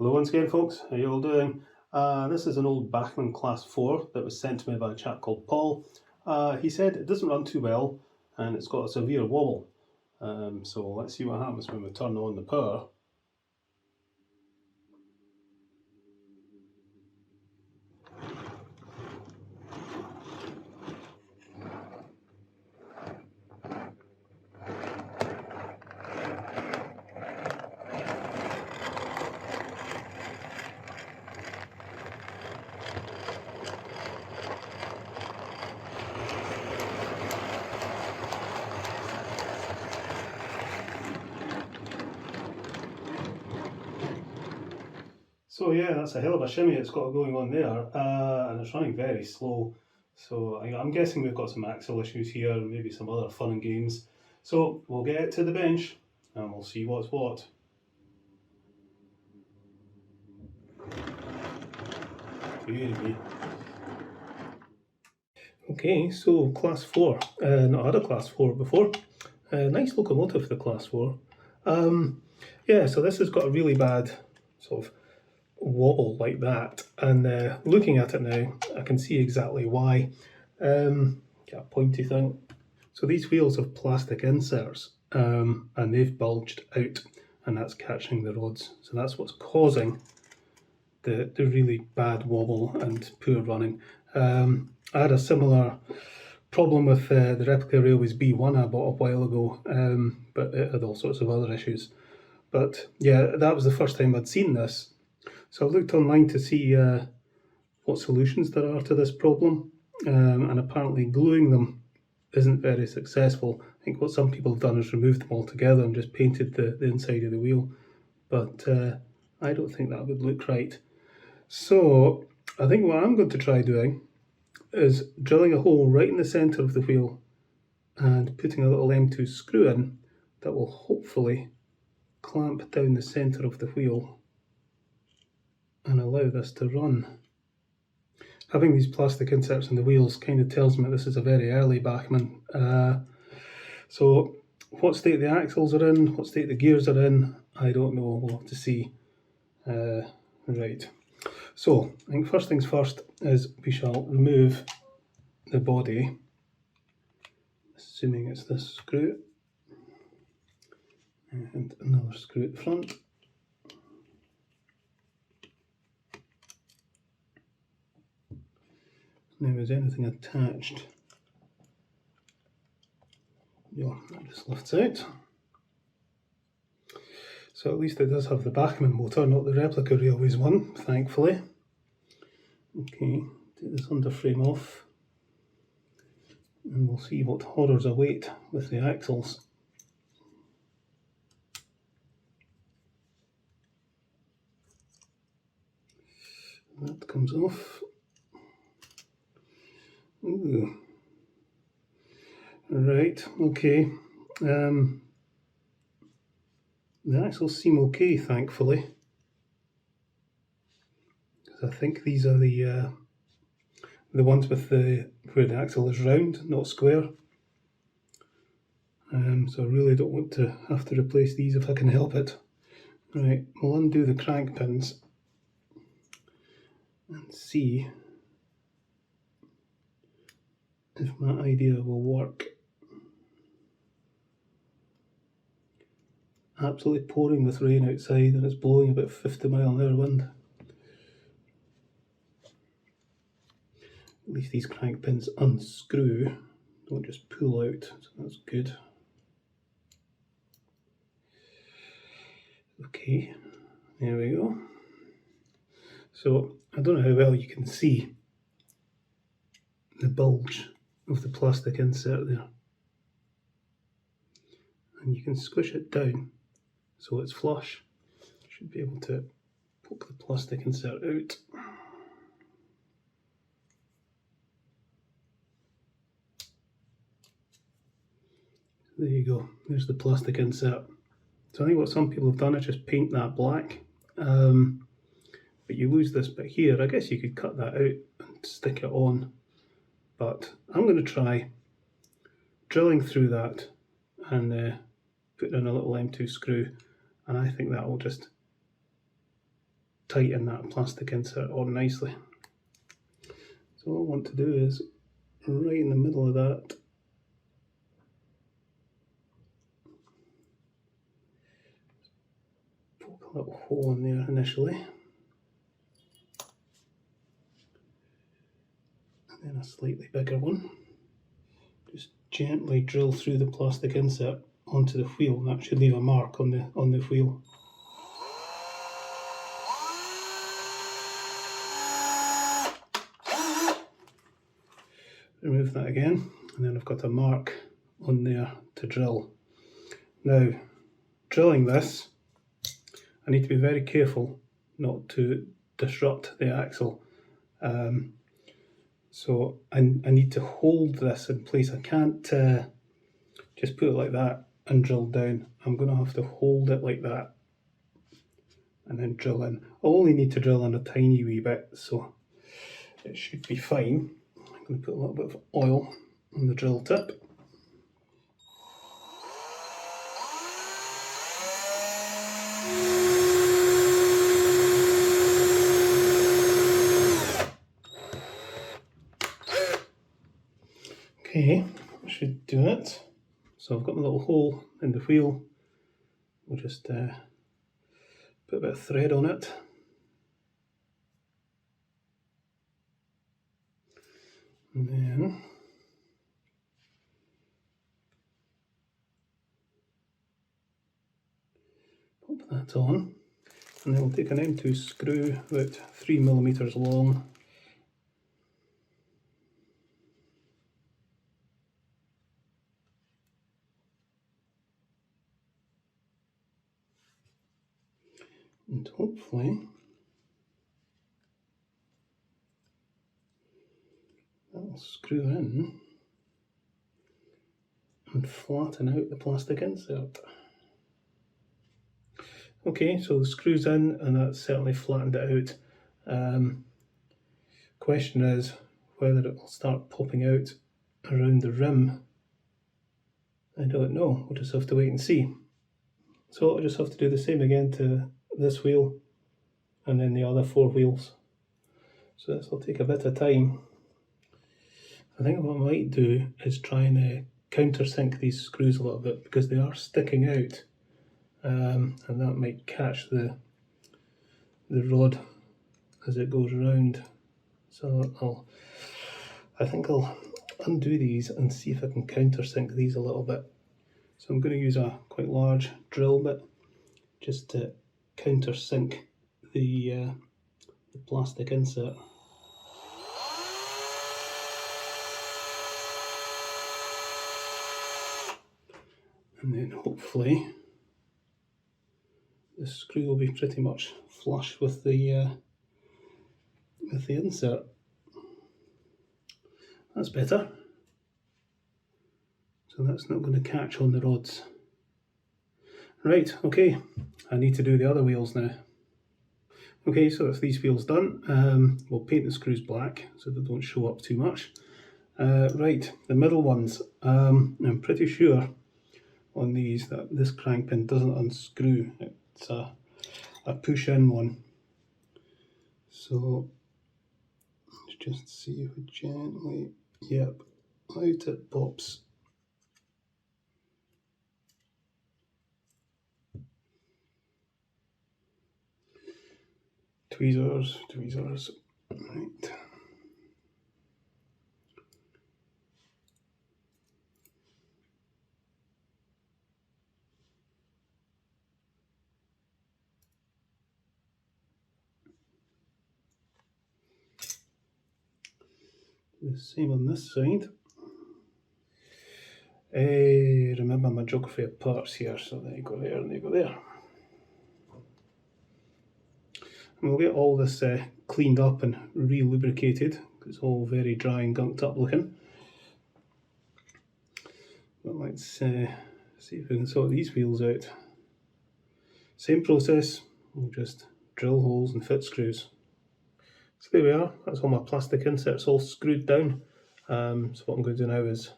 Hello once again, folks. How you all doing? This is an old Bachmann Class 4 that was sent to me by a chap called Paul. He said it doesn't run too well and it's got a severe wobble. So let's see what happens when we turn on the power. So yeah, that's a hell of a shimmy it's got going on there, and it's running very slow. So I'm guessing we've got some axle issues here, and maybe some other fun and games. So we'll get it to the bench, and we'll see what's what. Okay, so Class 4. Not had a Class 4 before. Nice locomotive, the Class 4. Yeah, so this has got a really bad sort of wobble like that, and looking at it now I can see exactly why. Get a pointy thing. So these wheels have plastic inserts, and they've bulged out, and that's catching the rods, so that's what's causing the really bad wobble and poor running. I had a similar problem with the Replica Railways B1 I bought a while ago, but it had all sorts of other issues. But yeah, that was the first time I'd seen this. So I looked online to see what solutions there are to this problem, and apparently gluing them isn't very successful. I think what some people have done is removed them altogether and just painted the inside of the wheel, but I don't think that would look right. So I think what I'm going to try doing is drilling a hole right in the centre of the wheel and putting a little M2 screw in that will hopefully clamp down the centre of the wheel and allow this to run. Having these plastic inserts in the wheels kind of tells me this is a very early Bachmann. So what state the axles are in, what state the gears are in, I don't know, we'll have to see. Right, so I think first things first is we shall remove the body, assuming it's this screw, and another screw at the front. Now, is anything attached? No, that just lifts out. So at least it does have the Bachmann motor, not the Replica Railways one, thankfully. Okay, take this underframe off, and we'll see what horrors await with the axles. That comes off. Ooh. Right, okay. The axles seem okay, thankfully. I think these are the ones with where the axle is round, not square. So I really don't want to have to replace these if I can help it. Right, we'll undo the crank pins and see if my idea will work. Absolutely pouring with rain outside, and it's blowing about 50 mile/hour wind. At least these crank pins unscrew, don't just pull out, so that's good. Okay, there we go. So I don't know how well you can see the bulge of the plastic insert there, and you can squish it down so it's flush. Should be able to poke the plastic insert out. There you go, there's the plastic insert. So I think what some people have done is just paint that black, but you lose this bit here. I guess you could cut that out and stick it on, but I'm going to try drilling through that and putting in a little M2 screw, and I think that will just tighten that plastic insert on nicely. So what I want to do is right in the middle of that, poke a little hole in there initially, and then a slightly bigger one. Just gently drill through the plastic insert onto the wheel, and that should leave a mark on the wheel. Remove that again, and then I've got a mark on there to drill. Now, drilling this, I need to be very careful not to disrupt the axle. So I need to hold this in place. I can't just put it like that and drill down. I'm going to have to hold it like that and then drill in. I'll only need to drill in a tiny wee bit, so it should be fine. I'm going to put a little bit of oil on the drill tip. Okay, that should do it. So I've got my little hole in the wheel. We'll just put a bit of thread on it. And then pop that on. And then we'll take an M2 screw about 3mm long. And hopefully that'll screw in and flatten out the plastic insert. Okay, so the screw's in and that's certainly flattened it out. Question is whether it will start popping out around the rim. I don't know, we'll just have to wait and see. So I'll just have to do the same again to this wheel and then the other 4 wheels. So this will take a bit of time. I think what I might do is try and countersink these screws a little bit because they are sticking out, and that might catch the rod as it goes around. So I think I'll undo these and see if I can countersink these a little bit. So I'm going to use a quite large drill bit just to countersink the plastic insert. And then hopefully the screw will be pretty much flush with the insert. That's better. So that's not going to catch on the rods. Right, okay, I need to do the other wheels now. Okay, so that's these wheels done. We'll paint the screws black so they don't show up too much. Right, the middle ones, I'm pretty sure on these that this crank pin doesn't unscrew. It's a push-in one. So let's just see if we gently, yep, out it pops. Tweezers, right. The same on this side. Remember my geography of parts here, so there you go there and there you go there. And we'll get all this cleaned up and re-lubricated. It's all very dry and gunked up looking. But let's see if we can sort these wheels out. Same process, we'll just drill holes and fit screws. So there we are, that's all my plastic inserts all screwed down. So what I'm going to do now is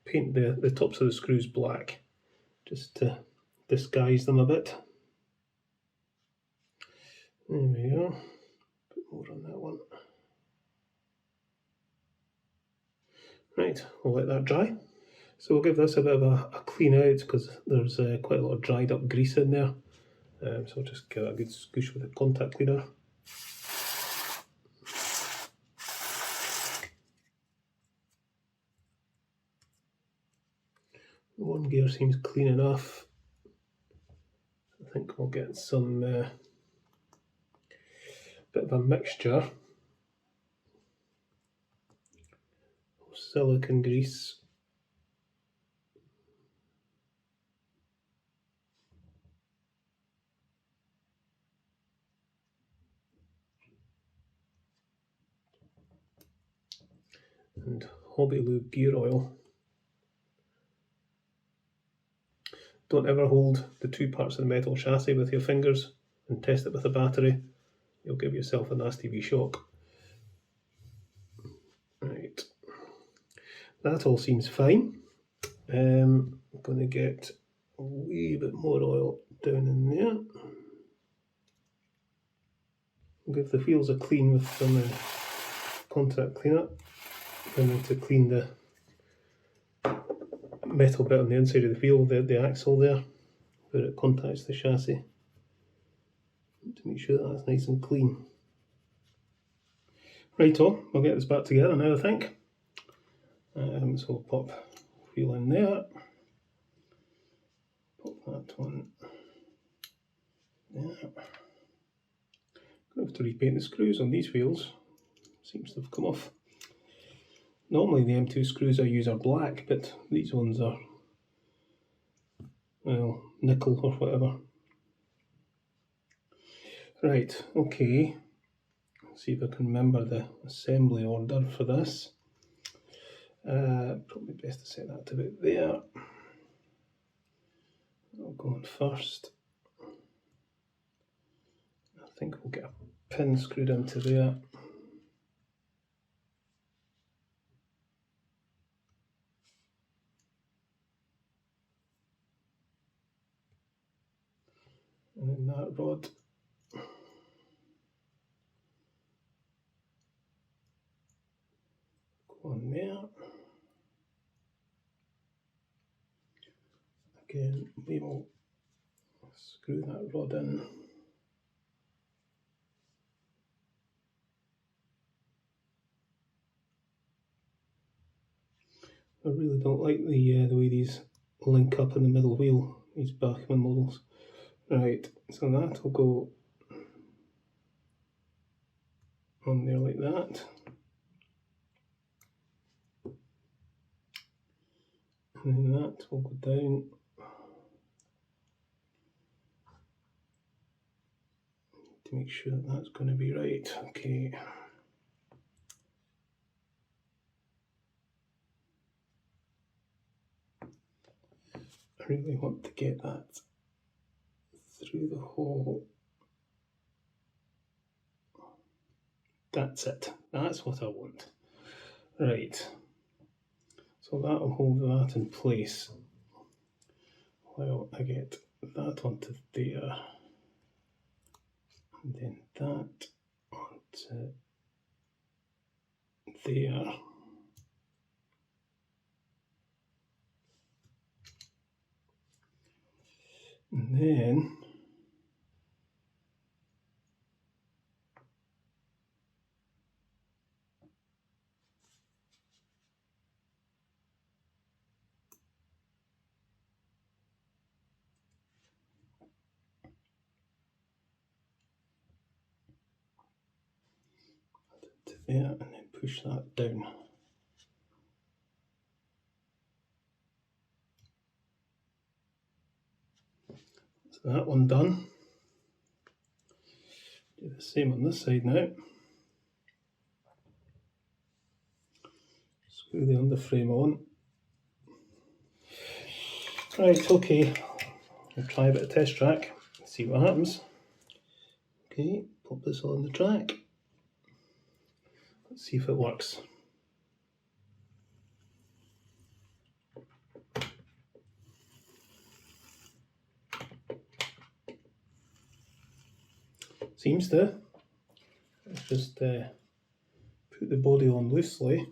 paint the tops of the screws black, just to disguise them a bit. There we go. Put more on that one. Right, we'll let that dry. So we'll give this a bit of a clean out because there's quite a lot of dried up grease in there. So I'll just give it a good squish with a contact cleaner. One gear seems clean enough. I think we'll get some bit of a mixture of silicone grease and OOBill gear oil. Don't ever hold the two parts of the metal chassis with your fingers and test it with a battery. You'll give yourself a nasty wee shock. Right, that all seems fine. I'm going to get a wee bit more oil down in there. Give the wheels a clean with some contact cleaner. And then to clean the metal bit on the inside of the wheel, the axle there, where it contacts the chassis, to make sure that that's nice and clean. Righto, we'll get this back together now, I think. So we'll pop wheel in there, pop that one there. I'm going to have to repaint the screws on these wheels. Seems to have come off. Normally the M2 screws I use are black, but these ones are, well, nickel or whatever. Right, okay. Let's see if I can remember the assembly order for this. Probably best to set that to about there. I'll go on first. I think we'll get a pin screwed into there. And then that rod. Go on there. Again, we will screw that rod in. I really don't like the way these link up in the middle wheel, these Bachmann models. Right, so that will go on there like that. And then that will go down. To make sure that that's going to be right. Okay. I really want to get that through the hole. That's it. That's what I want. Right. So that will hold that in place while I get that onto there. And then that onto there. And then to there, and then push that down. So that one done. Do the same on this side now. Screw the underframe on. Right, okay. I'll try a bit of test track, see what happens. Okay, pop this on the track. Let's see if it works. seems to. Let's just put the body on loosely,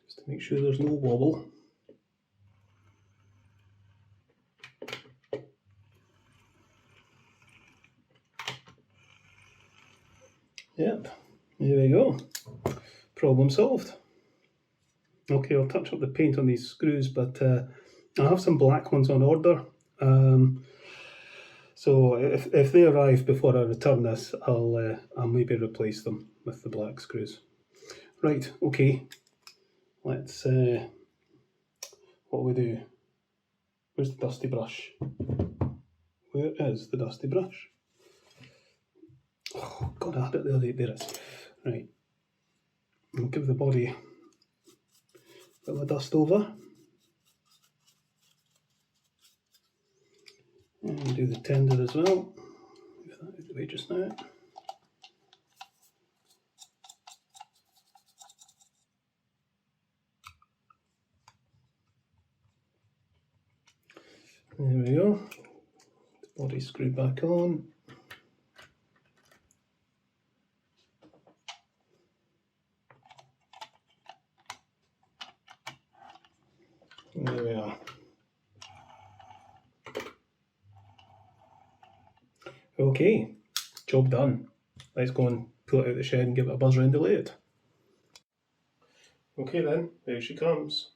just to make sure there's no wobble. Yep, there we go. Problem solved. Okay, I'll touch up the paint on these screws, but I have some black ones on order. So if they arrive before I return this, I'll maybe replace them with the black screws. Right, okay. Let's, what do we do? Where's the dusty brush? Where is the dusty brush? Oh, God, I had it the other day. There it is. Right. I'll give the body a bit of dust over. And do the tender as well. Move that out of the way just now. There we go. The body screwed back on. There we are. Okay, job done. Let's go and pull it out of the shed and give it a buzz round to lay it. Okay then, there she comes.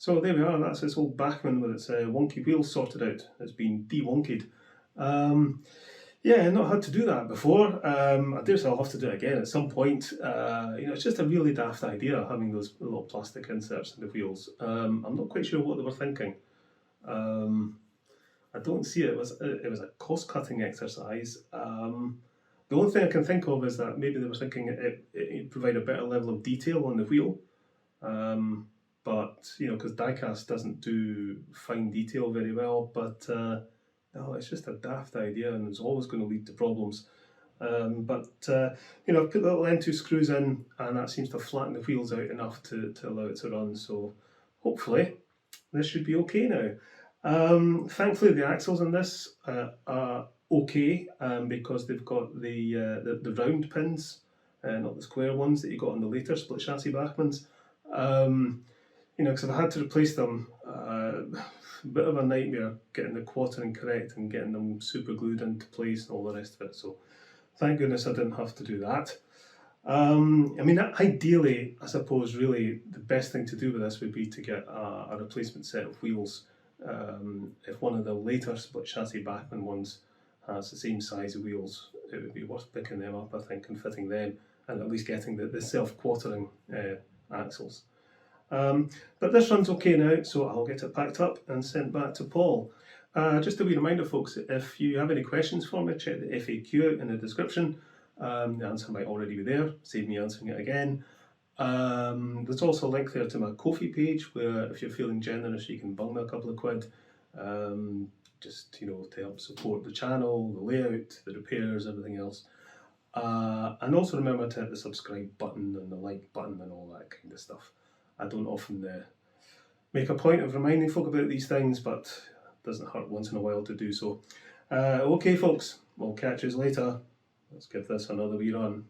So there we are, that's this old Bachmann with its wonky wheels sorted out. It's been de-wonkied. Yeah, not had to do that before. I dare say I'll have to do it again at some point. It's just a really daft idea, having those little plastic inserts in the wheels. I'm not quite sure what they were thinking. I don't see it. It was a cost-cutting exercise. The only thing I can think of is that maybe they were thinking it provide a better level of detail on the wheel. But because die-cast doesn't do fine detail very well, but no, it's just a daft idea and it's always going to lead to problems. I've put the little N2 screws in and that seems to flatten the wheels out enough to allow it to run, so hopefully this should be okay now. Thankfully the axles in this are okay because they've got the round pins, not the square ones that you got on the later split chassis Bachmanns. Because if I had to replace them, a bit of a nightmare getting the quartering correct and getting them super glued into place and all the rest of it. So thank goodness I didn't have to do that. Ideally, I suppose really the best thing to do with this would be to get a replacement set of wheels. If one of the later split chassis Bachmann ones has the same size of wheels, it would be worth picking them up, I think, and fitting them, and at least getting the self-quartering axles. But this runs okay now, so I'll get it packed up and sent back to Paul. Just a wee reminder, folks, if you have any questions for me, check the FAQ out in the description. The answer might already be there, save me answering it again. There's also a link there to my Ko-fi page, where if you're feeling generous, you can bung me a couple of quid, just to help support the channel, the layout, the repairs, everything else. And also remember to hit the subscribe button and the like button and all that kind of stuff. I don't often make a point of reminding folk about these things, but it doesn't hurt once in a while to do so. Okay folks, we'll catch you later. Let's give this another wee run.